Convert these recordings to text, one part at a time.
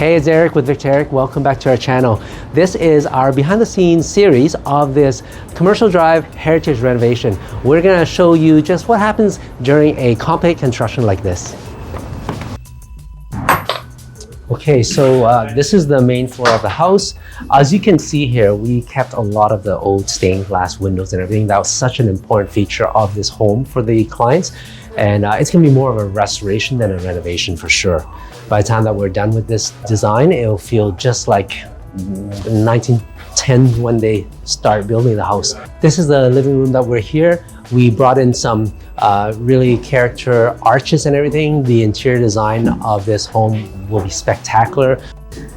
Hey, it's Eric with VictorEric. Welcome back to our channel. This is our behind the scenes series of this commercial drive heritage renovation. We're gonna show you just what happens during a compact construction like this. Okay, so this is the main floor of the house. As you can see here, we kept a lot of the old stained glass windows and everything. That was such an important feature of this home for the clients. And it's gonna be more of a restoration than a renovation for sure. By the time that we're done with this design, it'll feel just like 1910 when they start building the house. This is the living room that we're here. We brought in some really character arches and everything. The interior design of this home will be spectacular.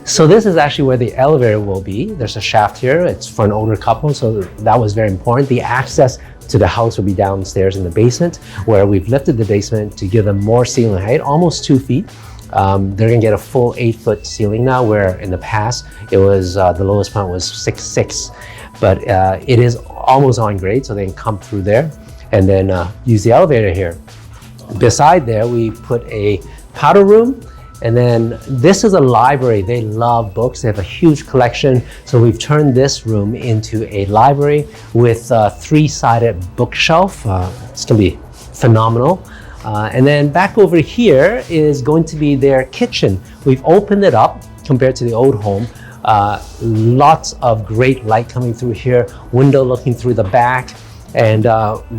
So this is actually where the elevator will be. There's a shaft here. It's for an older couple, so that was very important. The access to the house will be downstairs in the basement, where we've lifted the basement to give them more ceiling height, almost 2 feet. They're gonna get a full 8-foot ceiling now, where in the past it was the lowest point was 6'6", but it is almost on grade, so they can come through there and then use the elevator here. Beside there, we put a powder room. And then this is a library. They love books. They have a huge collection. So we've turned this room into a library with a 3-sided bookshelf. It's gonna be phenomenal. And then back over here is going to be their kitchen. We've opened it up compared to the old home. Lots of great light coming through here, window looking through the back. And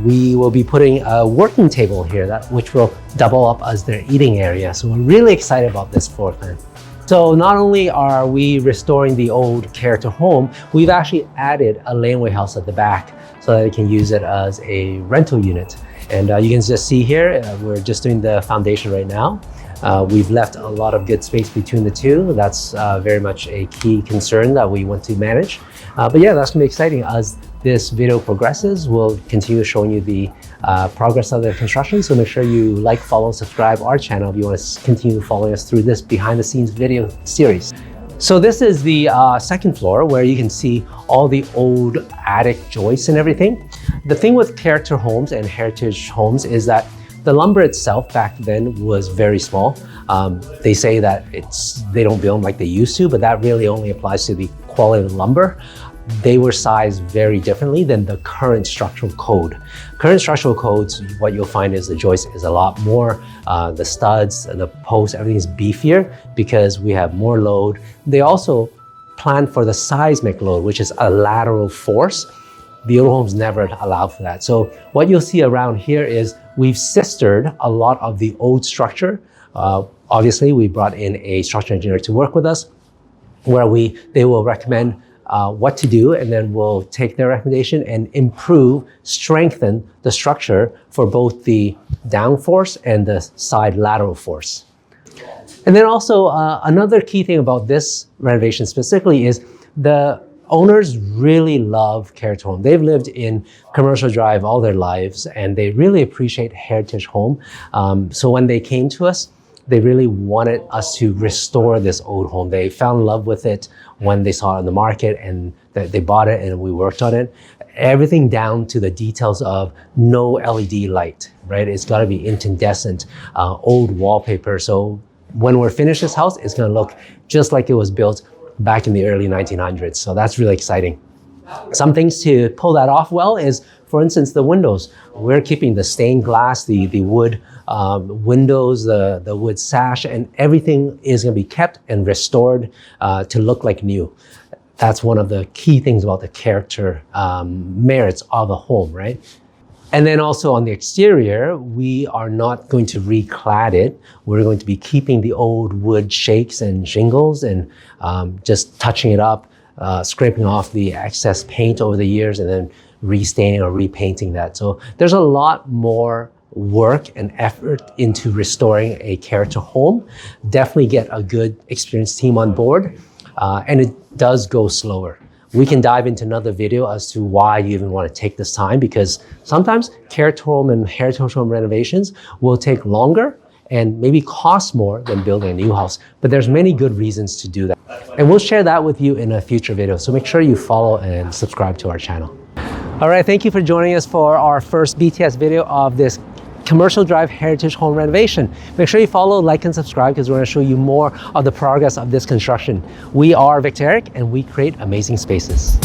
we will be putting a working table here, which will double up as their eating area. So we're really excited about this floor plan. So not only are we restoring the old character home, we've actually added a laneway house at the back so that they can use it as a rental unit. And you can just see here, we're just doing the foundation right now. We've left a lot of good space between the two. That's very much a key concern that we want to manage. But yeah, that's gonna be exciting. As this video progresses, we'll continue showing you the progress of the construction. So make sure you like, follow, subscribe our channel if you want to continue following us through this behind the scenes video series. So this is the second floor, where you can see all the old attic joists and everything. The thing with character homes and heritage homes is that the lumber itself back then was very small. They say that they don't build them like they used to, but that really only applies to the quality of the lumber. They were sized very differently than the current structural code. Current structural codes, what you'll find is the joist is a lot more, the studs, the posts, everything is beefier because we have more load. They also plan for the seismic load, which is a lateral force. The old homes never allowed for that. So what you'll see around here is we've sistered a lot of the old structure. Obviously, we brought in a structural engineer to work with us, where they will recommend what to do, and then we'll take their recommendation and improve, strengthen the structure for both the down force and the side lateral force. And then also another key thing about this renovation specifically is the owners really love character home. They've lived in commercial drive all their lives, and they really appreciate heritage home. So when they came to us, they really wanted us to restore this old home. They fell in love with it when they saw it on the market, and they bought it and we worked on it. Everything down to the details of no LED light, right? It's gotta be incandescent, old wallpaper. So when we're finished this house, it's gonna look just like it was built back in the early 1900s. So that's really exciting. Some things to pull that off well is, for instance, the windows. We're keeping the stained glass, the wood windows, the wood sash, and everything is gonna be kept and restored to look like new. That's one of the key things about the character merits of a home, right? And then also on the exterior, we are not going to reclad it. We're going to be keeping the old wood shakes and shingles and just touching it up, scraping off the excess paint over the years, and then restaining or repainting that. So there's a lot more work and effort into restoring a character home. Definitely get a good experienced team on board, and it does go slower. We can dive into another video as to why you even want to take this time, because sometimes character home and heritage home renovations will take longer and maybe cost more than building a new house, but there's many good reasons to do that. And we'll share that with you in a future video. So make sure you follow and subscribe to our channel. All right, thank you for joining us for our first BTS video of this Commercial Drive Heritage Home Renovation. Make sure you follow, like, and subscribe because we're going to show you more of the progress of this construction. We are VictorEric and we create amazing spaces.